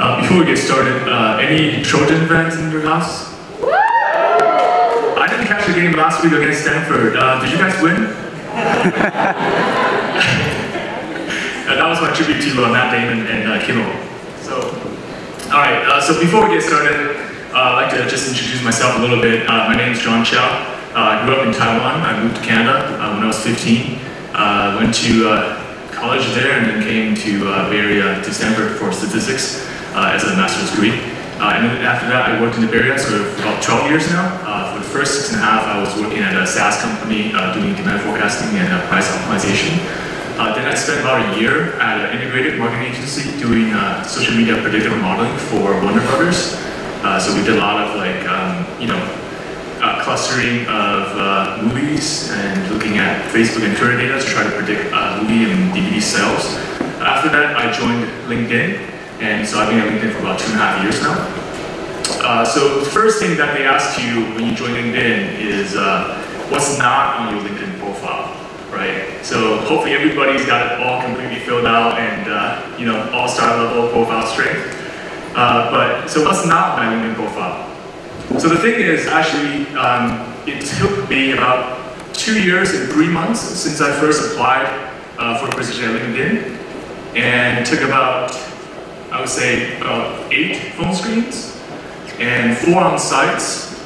Before we get started, any Trojan fans in your house? I didn't catch the game last week against Stanford. Did you guys win? That was my tribute to Matt Damon and Kimmel. So, alright, so before we get started, I'd like to just introduce myself a little bit. My name is Chao. I grew up in Taiwan. I moved to Canada when I was 15. Went to college there and then came to Bay Area to Stanford for statistics as a master's degree. And then after that, I worked in the Bay Area for about 12 years now. For the first 6.5, I was working at a SaaS company doing demand forecasting and price optimization. Then I spent about a year at an integrated marketing agency doing social media predictive modeling for Warner Brothers. So we did a lot of like, clustering of movies and looking at Facebook and Twitter data to try to predict movie and DVD sales. After that, I joined LinkedIn, and so I've been at LinkedIn for about 2.5 years now. So the first thing that they ask you when you join LinkedIn is what's not on your LinkedIn profile, right? So hopefully everybody's got it all completely filled out and all-star level profile strength. So what's not on my LinkedIn profile? So the thing is, actually, it took me about 2 years and 3 months since I first applied for a position at LinkedIn, and it took about, I would say, about 8 phone screens and 4 on-sites,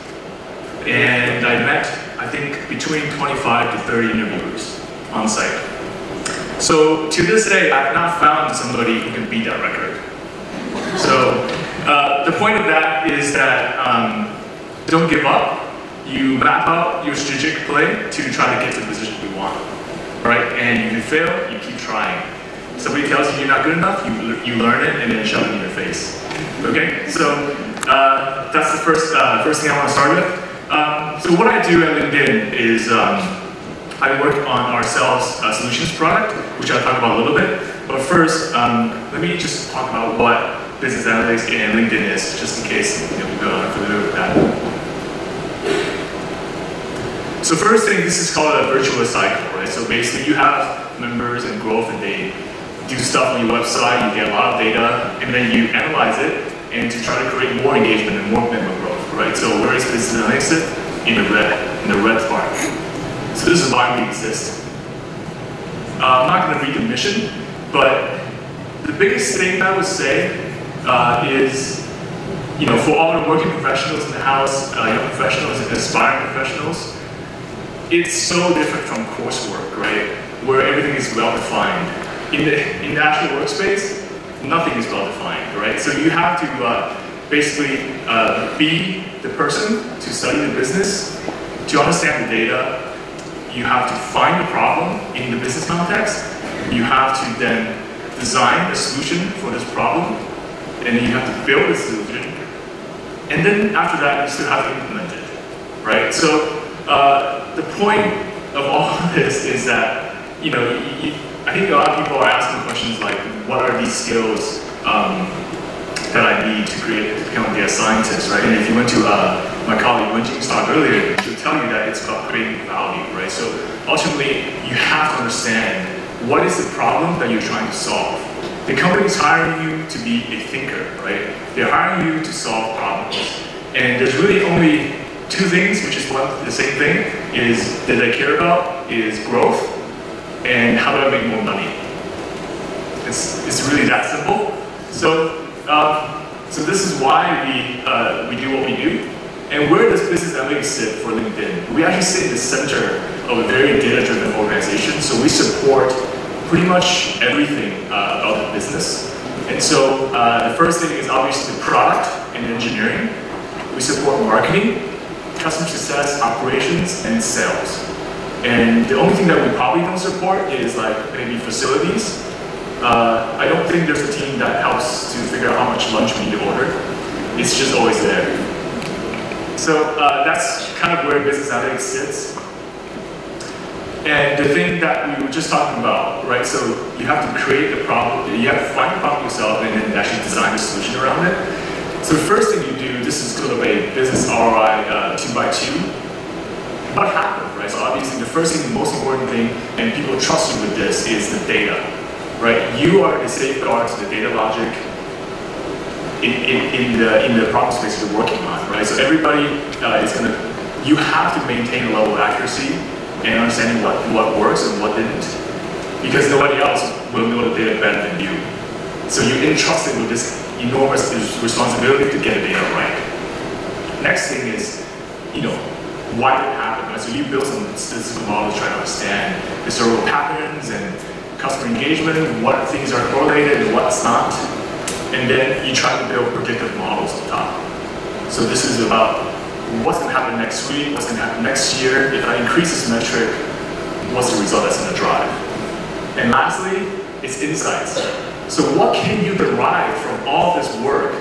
and I met, I think, between 25 to 30 interviewers on-site. So to this day, I've not found somebody who can beat that record. So the point of that is that don't give up. You map out your strategic play to try to get to the position you want, right? And if you fail, you keep trying. Somebody tells you you're not good enough, you learn it and then shove it in your face. Okay, so that's the first thing I want to start with. So what I do at LinkedIn is I work on our sales solutions product, which I'll talk about a little bit. But first, let me just talk about what business analytics and LinkedIn is, just in case people aren't familiar with that. So first thing, this is called a virtuous cycle, right? So basically you have members and growth and they do stuff on your website, you get a lot of data, and then you analyze it and to try to create more engagement and more member growth, right? So where is business analytics sit? In the red part. So this is why we exist. I'm not going to read the mission, but the biggest thing I would say is, for all the working professionals in the house, young professionals and aspiring professionals, it's so different from coursework, right? Where everything is well-defined. In the actual workspace, nothing is well-defined, right? So you have to basically be the person to study the business, to understand the data. You have to find the problem in the business context. You have to then design a solution for this problem, and then you have to build a solution. And then after that, you still have to implement it, right? So the point of all of this is that, I think a lot of people are asking questions like, what are these skills that I need to become a data scientist, right? And if you went to my colleague Wenjing's talk earlier, she'll tell you that it's about creating value, right? So ultimately, you have to understand what is the problem that you're trying to solve. The company is hiring you to be a thinker, right? They're hiring you to solve problems. And there's really only 2 things, which is the same thing, is that I care about is growth and how do I make more money. It's really that simple. So this is why we do what we do. And where does business analytics sit for LinkedIn? We actually sit in the center of a very data-driven organization. So we support pretty much everything about the business. And so the first thing is obviously the product and engineering. We support marketing, customer success, operations, and sales. And the only thing that we probably don't support is like maybe facilities. I don't think there's a team that helps to figure out how much lunch we need to order. It's just always there. So that's kind of where business analytics sits. And the thing that we were just talking about, right? So you have to create the problem, you have to find the problem yourself and then actually design a solution around it. So the first thing you do, this is sort of a business ROI 2x2. What happened, right? So obviously the first thing, the most important thing, and people trust you with this, is the data, right? You are the safeguard to the data logic. in the problem space you're working on, right? So everybody is gonna, you have to maintain a level of accuracy and understanding what works and what didn't, because nobody else will know the data better than you. So you're entrusted with this enormous responsibility to get the data right. Next thing is, why did it happen, right? So you build some statistical models trying to understand historical patterns and customer engagement, what things are correlated and what's not. And then you try to build predictive models on top. So this is about what's going to happen next week, what's going to happen next year. If I increase this metric, what's the result that's going to drive? And lastly, it's insights. So what can you derive from all this work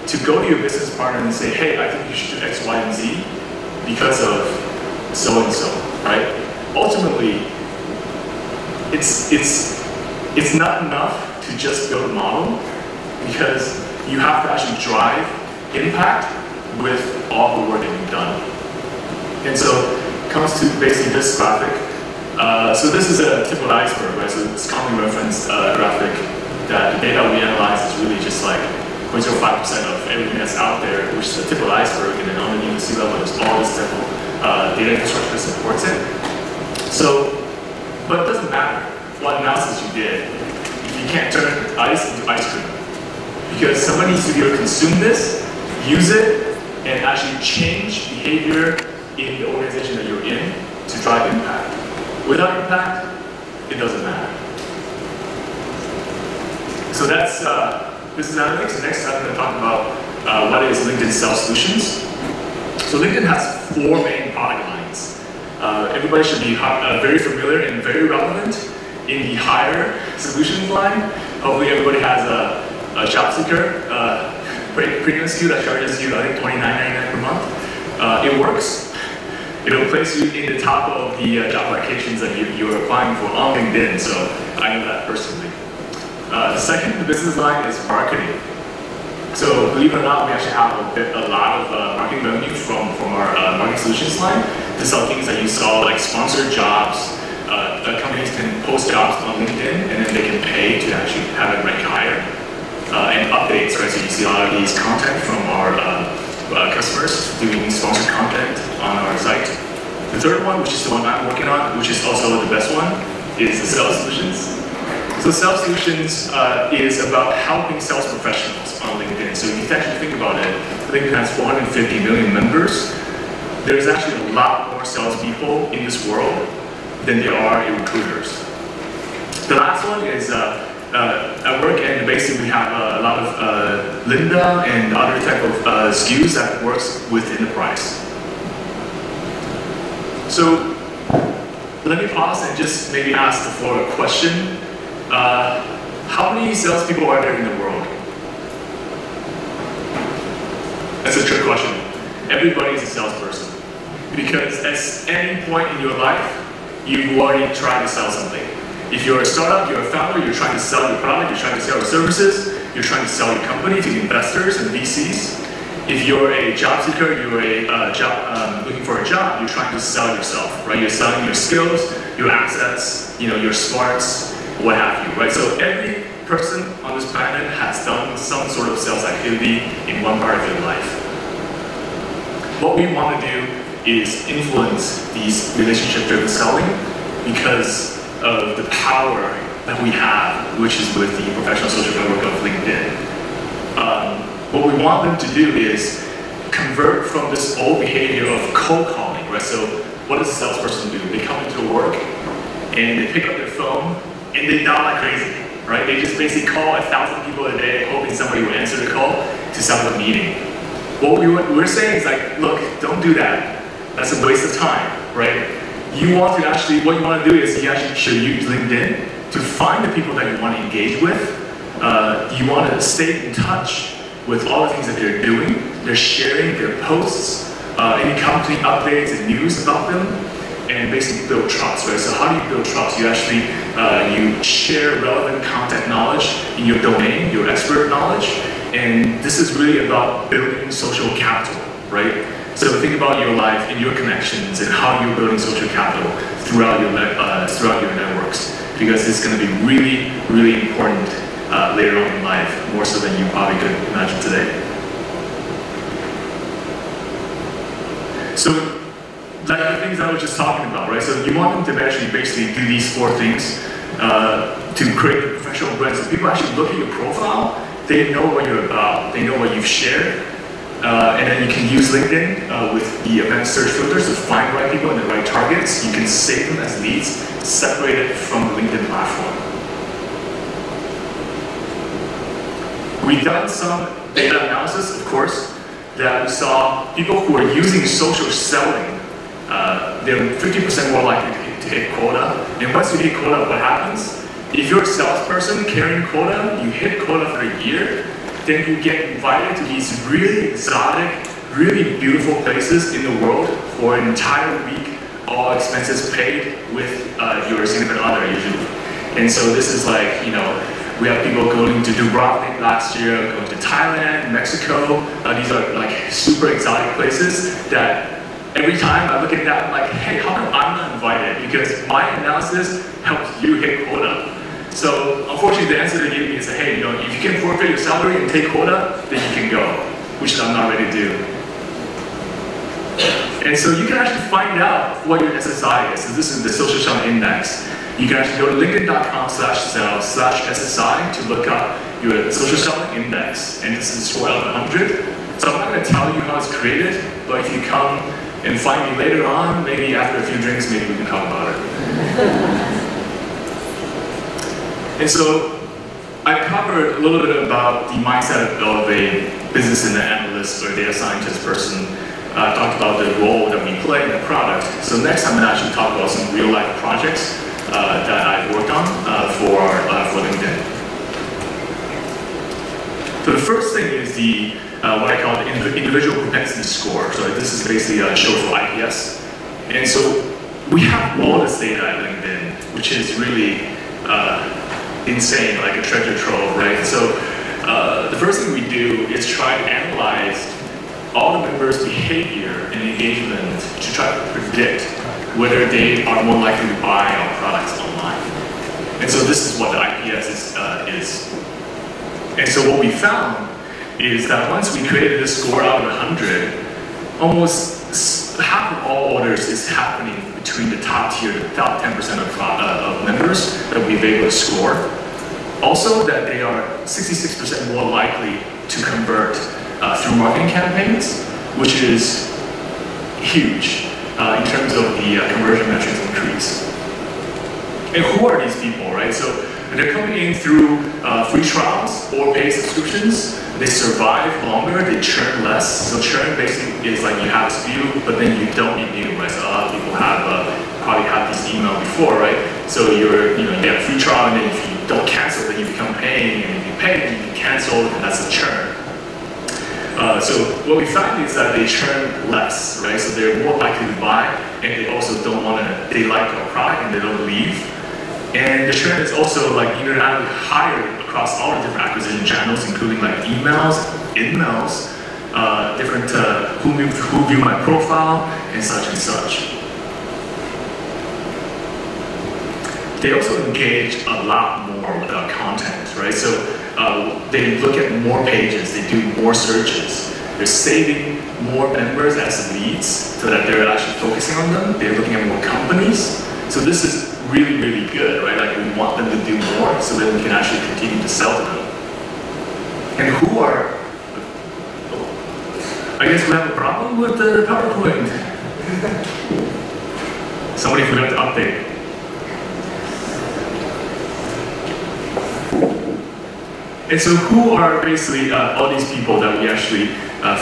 to go to your business partner and say, hey, I think you should do X, Y, and Z because of so-and-so, right? Ultimately, it's not enough to just build a model, because you have to actually drive impact with all the work that you've done. And so it comes to basically this graphic. So this is a tip of the iceberg, right? So it's commonly referenced graphic that the data we analyze is really just like 0.05% of everything that's out there, which is the tip of the iceberg, and then underneath the sea level there's all this type of data infrastructure that supports it. So, but it doesn't matter what analysis you did if you can't turn ice into ice cream. Because somebody needs to be able to consume this, use it, and actually change behavior in the organization that you're in to drive impact. Without impact, it doesn't matter. So that's business analytics. And next I'm going to talk about what is LinkedIn Sales Solutions. So LinkedIn has 4 main product lines. Everybody should be very familiar and very relevant in the hire solutions line. Hopefully everybody has a job seeker premium SKU that charges you, I think, $29.99 per month. It works. It'll place you in the top of the job applications that you're applying for on LinkedIn, so I know that personally. The second business line is marketing. So believe it or not, we actually have a lot of marketing revenue from our marketing solutions line to sell things that you saw, like sponsored jobs. Companies can post jobs on LinkedIn, and then they can pay to actually have it rank higher. And updates, right? So you see a lot of these content from our customers doing sponsored content on our site. The third one, which is the one I'm working on, which is also the best one, is the sales solutions. So sales solutions is about helping sales professionals on LinkedIn. So if you actually think about it, LinkedIn has 450 million members. There's actually a lot more salespeople in this world than there are recruiters. The last one is at work, and basically we have a lot of Linda and other type of SKUs that works with enterprise. So let me pause and just maybe ask the floor a question. How many salespeople are there in the world? That's a trick question. Everybody is a salesperson. Because at any point in your life, you've already tried to sell something. If you're a startup, you're a founder, you're trying to sell your product, you're trying to sell your services, you're trying to sell your company to investors and VCs. If you're a job seeker, you're looking for a job, you're trying to sell yourself, right? You're selling your skills, your assets, your smarts, what have you, right? So every person on this planet has done some sort of sales activity in one part of their life. What we want to do is influence these relationship-driven selling because of the power that we have, which is with the professional social network of LinkedIn. What we want them to do is convert from this old behavior of cold calling, right? So what does a salesperson do? They come into work and they pick up their phone and they dial like crazy, right? They just basically call 1,000 people a day hoping somebody will answer the call to set up a meeting. What we're saying is like, look, don't do that. That's a waste of time, right? You want to actually, what you want to do is you actually should use LinkedIn to find the people that you want to engage with. You want to stay in touch with all the things that they're doing. They're sharing their posts, any company updates and news about them, and basically build trust, right? So how do you build trust? You actually, you share relevant content knowledge in your domain, your expert knowledge, and this is really about building social capital, right? So think about your life and your connections and how you're building social capital throughout your networks, because it's going to be really, really important later on in life, more so than you probably could imagine today. So, like the things I was just talking about, right? So you want them to actually basically do these 4 things to create a professional brand. So people actually look at your profile, they know what you're about, they know what you've shared, and then you can use LinkedIn with the event search filters to find the right people and the right targets. You can save them as leads, separated from the LinkedIn platform. We've done some data analysis, of course, that we saw people who are using social selling, they're 50% more likely to hit quota. And once you hit quota, what happens? If you're a salesperson carrying quota, you hit quota for a year, then you get invited to these really exotic, really beautiful places in the world for an entire week, all expenses paid with your significant other usually. And so this is like, you know, we have people going to Dubrovnik last year, going to Thailand, Mexico. These are like super exotic places that every time I look at that, I'm like, hey, how come I'm not invited? Because my analysis helps you hit quota. So unfortunately, the answer they gave me is, hey, you know, if you can forfeit your salary and take quota, then you can go, which I'm not ready to do. And so you can actually find out what your SSI is. So this is the social selling index. You can actually go to linkedin.com/sales/SSI to look up your social selling index. And this is a score out of 100. So I'm not going to tell you how it's created, but if you come and find me later on, maybe after a few drinks, maybe we can talk about it. And so I covered a little bit about the mindset of a business and analyst or data scientist person. I talked about the role that we play in the product. So next I'm going to actually talk about some real life projects that I've worked on for LinkedIn. So the first thing is the what I call the individual propensity score. So this is basically a show for IPS. And so we have all this data at LinkedIn, which is really insane, like a treasure trove, right? So the first thing we do is try to analyze all the members' behavior and engagement to try to predict whether they are more likely to buy our products online. And so this is what the IPS is. And so what we found is that once we created this score out of 100, almost half of all orders is happening between the top tier, the top 10% of members that we've been able to score. Also that they are 66% more likely to convert through marketing campaigns, which is huge in terms of the conversion metrics increase. And who are these people, right? So they're coming in through free trials or paid subscriptions. They survive longer, they churn less. So churn basically is like you have this view, but then you don't renew, right? So a lot of people have probably had this email before, right? So you get a free trial, and then if you don't cancel, then you become paying, and if you pay, then you can cancel, and that's a churn. So what we found is that they churn less, right? So they're more likely to buy, and they also don't want to, they like our product and they don't leave. And the churn is also like unilaterally higher across all the different acquisition channels, including like emails, in-mails, different who view my profile, and such and such. They also engage a lot more with our content, right? So they look at more pages, they do more searches. They're saving more members as leads so that they're actually focusing on them. They're looking at more companies. So this is really, really good, right? Like we want them to do more so that we can actually continue to sell to them. And who are, I guess we have a problem with the PowerPoint. Somebody forgot to update. And so who are basically all these people that we actually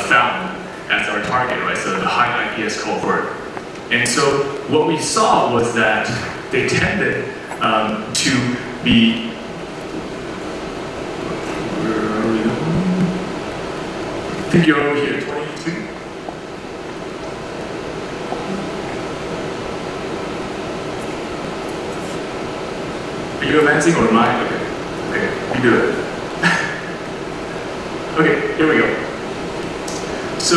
found as our target, right? So the high IPS cohort. And so what we saw was that they tended to be, where are we going? I think you're over here, 22. Are you advancing or am I? Okay, you do it. Okay, here we go. So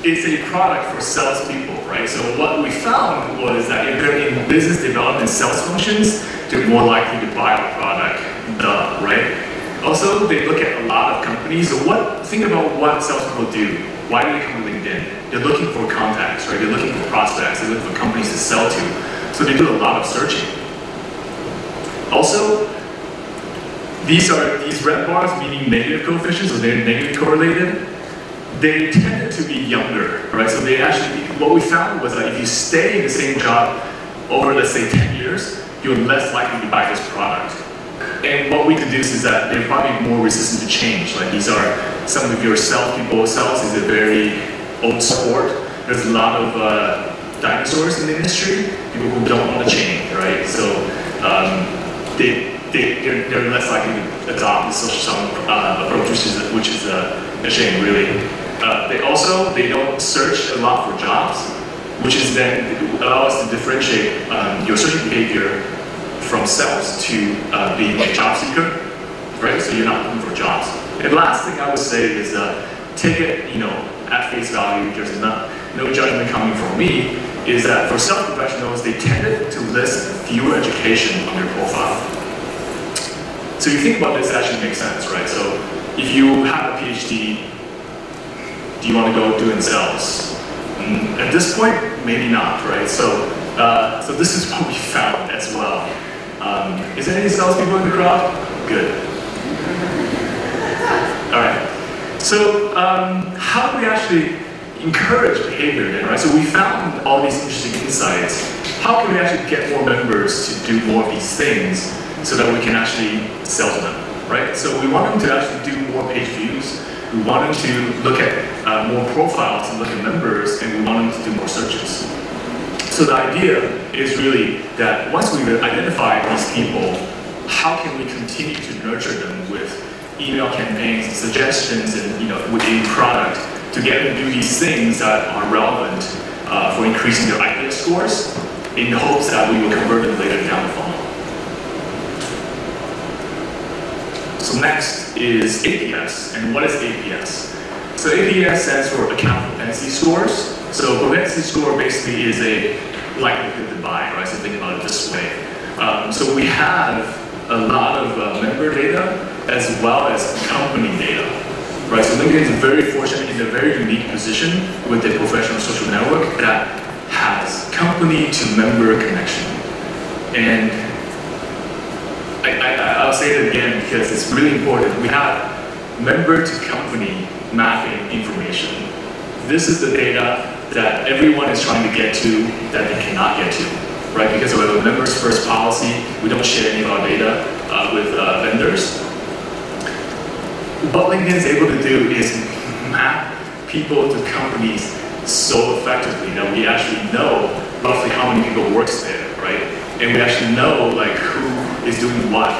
it's a product for salespeople, right? So what we found was that if they're in business development sales functions, they're more likely to buy our product, right? Also, they look at a lot of companies. So think about what salespeople do. Why do they come to LinkedIn? They're looking for contacts, right? They're looking for prospects. They're looking for companies to sell to. So they do a lot of searching. Also, these red bars, meaning negative coefficients, so they're negatively correlated. They tended to be younger, right? So they actually, what we found was that if you stay in the same job over, let's say, 10 years, you're less likely to buy this product. And what we deduce is that they're probably more resistant to change. Like these are some of your salespeople. Sales is a very old sport. There's a lot of dinosaurs in the industry, people who don't want to change, right? So they're less likely to adopt the social selling approach, which is a shame, really. They don't search a lot for jobs, which is then allow us to differentiate your searching behavior from sales to being a job seeker, right? So you're not looking for jobs. And the last thing I would say is take it, at face value. There's no judgment coming from me. Is that for sales professionals, they tended to list fewer education on their profile. So you think about this, actually makes sense, right? So if you have a PhD, do you want to go doing sales? At this point, maybe not, right? So this is what we found as well. Is there any salespeople in the crowd? Good. All right. So how do we actually encourage behavior then, right? So we found all these interesting insights. How can we actually get more members to do more of these things so that we can actually sell to them, right? So we want them to actually do more page views. We want them to look at more profiles and look at members, and we want them to do more searches. So the idea is really that once we've identified these people, how can we continue to nurture them with email campaigns and suggestions and within product to get them to do these things that are relevant for increasing their IPS scores in the hopes that we will convert them later down the funnel. So next is APS. And what is APS? So APS stands for account propensity scores. So propensity score basically is a likelihood to buy, right? So think about it this way. So we have a lot of member data as well as company data, right? So LinkedIn is very fortunate in a very unique position with a professional social network that has company to member connection. And I'll say it again because it's really important. We have member to company mapping information. This is the data that everyone is trying to get to that they cannot get to, right? Because we have a members first policy. We don't share any of our data with vendors. What LinkedIn is able to do is map people to companies so effectively that we actually know roughly how many people works there, right? And we actually know who is doing what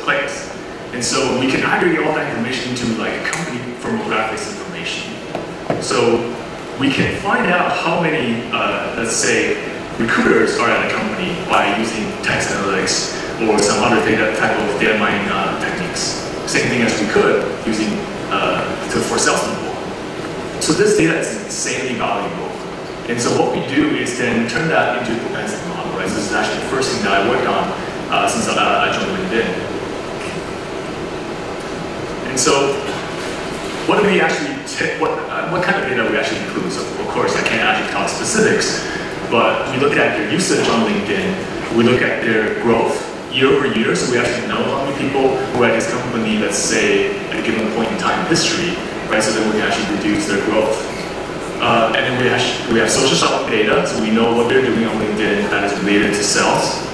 place. And so we can aggregate all that information into company firmographics information. So we can find out how many, let's say, recruiters are at a company by using text analytics or some other type of data mining techniques. Same thing as we could using for salespeople. So this data is insanely valuable. And so what we do is then turn that into a propensity model, right? So this is actually the first thing that I worked on since I joined LinkedIn. And so what do we actually what kind of data we actually include? So of course I can't actually talk specifics, but we look at their usage on LinkedIn, we look at their growth year over year, so we actually know how many people who are at this company, let's say, at a given point in time in history, right? So then we can actually reduce their growth. And then we have social selling data, so we know what they're doing on LinkedIn that is related to sales.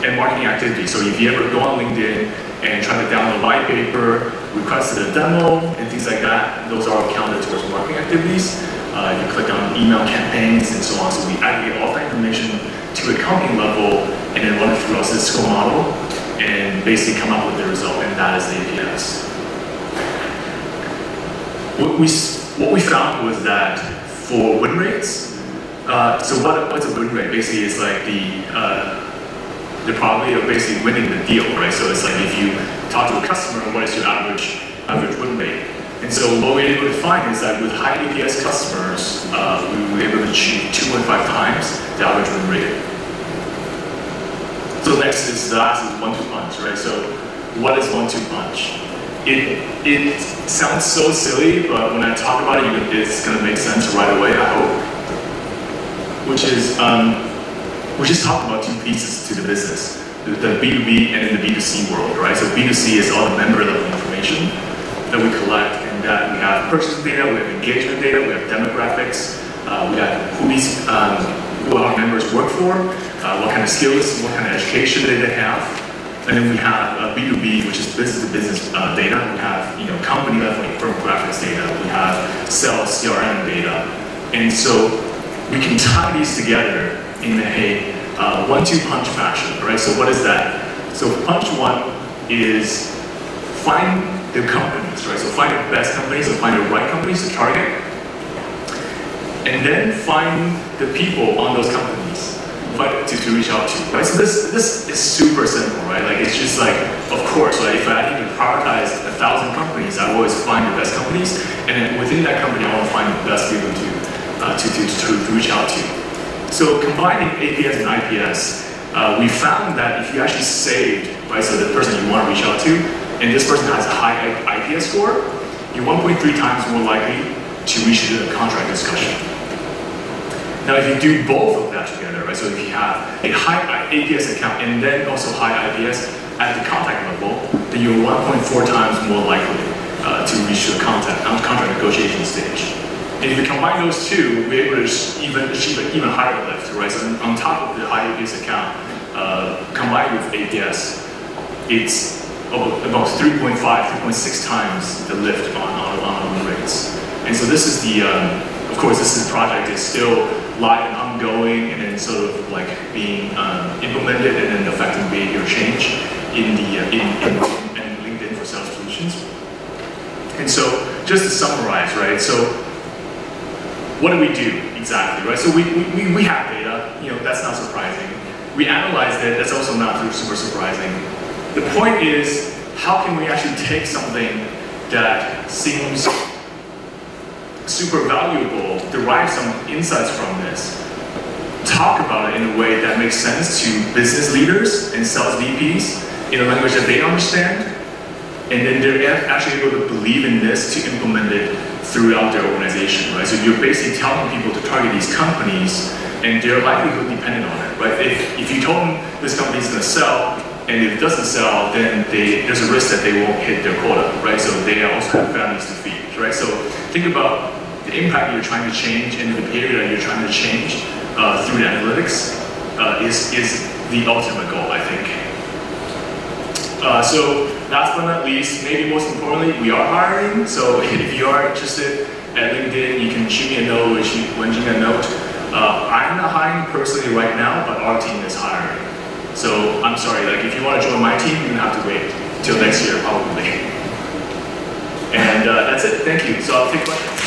And marketing activity, so if you ever go on LinkedIn and try to download a white paper, request a demo, and things like that, those are all counted towards marketing activities. You click on email campaigns and so on, so we aggregate all that information to a company level and then run it through a statistical model and basically come up with the result, and that is the APS. What we found was that for win rates, so what's a win rate? Basically, it's like the probability of basically winning the deal, right? So it's like if you talk to a customer, what is your average win rate? And so what we're able to find is that with high APS customers, we were able to achieve 2.5 times the average win rate. So next is the last is one-to-ones, right? So what is one-two punch? It sounds so silly, but when I talk about it, it's going to make sense right away, I hope. Which is talk about two pieces to the business, the B2B and then the B2C world, right? So B2C is all the member level information that we collect, and that we have purchasing data, we have engagement data, we have demographics, we have who our members work for, what kind of skills, what kind of education they have. And then we have B2B, which is business-to-business data. We have company-level firmographics data. We have sales CRM data. And so we can tie these together in a one-two punch fashion, right? So what is that? So punch one is find the companies, right? So find the best companies, or find the right companies to target. And then find the people on those companies to reach out to, right? So this is super simple, right? Like, it's just like, of course, right? If I need to prioritize 1,000 companies, I always find the best companies, and then within that company, I want to find the best people to reach out to. So combining APS and IPS, we found that if you actually saved, right? So the person you want to reach out to, and this person has a high IPS score, you're 1.3 times more likely to reach the contract discussion. Now, if you do both of that together, right, so if you have a high APS account and then also high IPS at the contact level, then you're 1.4 times more likely to reach the contract negotiation stage. And if you combine those two, we're able to achieve an even higher lift, right? So on top of the high APS account, combined with APS, it's about 3.5, 3.6 times the lift on our win rates. And so this is the, of course, this project is still live and ongoing, and then sort of like being implemented and then affecting behavior change in LinkedIn for sales solutions. And so, just to summarize, right? So, what do we do exactly, right? So we have data. That's not surprising. We analyzed it. That's also not super surprising. The point is, how can we actually take something that seems super valuable, derive some insights from this, talk about it in a way that makes sense to business leaders and sales VPs in a language that they understand, and then they're actually able to believe in this to implement it throughout their organization, right? So you're basically telling people to target these companies, and their livelihood dependent on it, right? If you told them this company is going to sell, and if it doesn't sell, then there's a risk that they won't hit their quota, right? So they also have families to feed, right? So think about the impact you're trying to change and the behavior that you're trying to change through the analytics is the ultimate goal, I think. So last but not least, maybe most importantly, we are hiring. So if you are interested at LinkedIn, you can shoot me a note or shoot a note. I'm not hiring personally right now, but our team is hiring. So I'm sorry, like if you want to join my team, you're gonna have to wait till next year probably. And that's it. Thank you. So I'll take questions.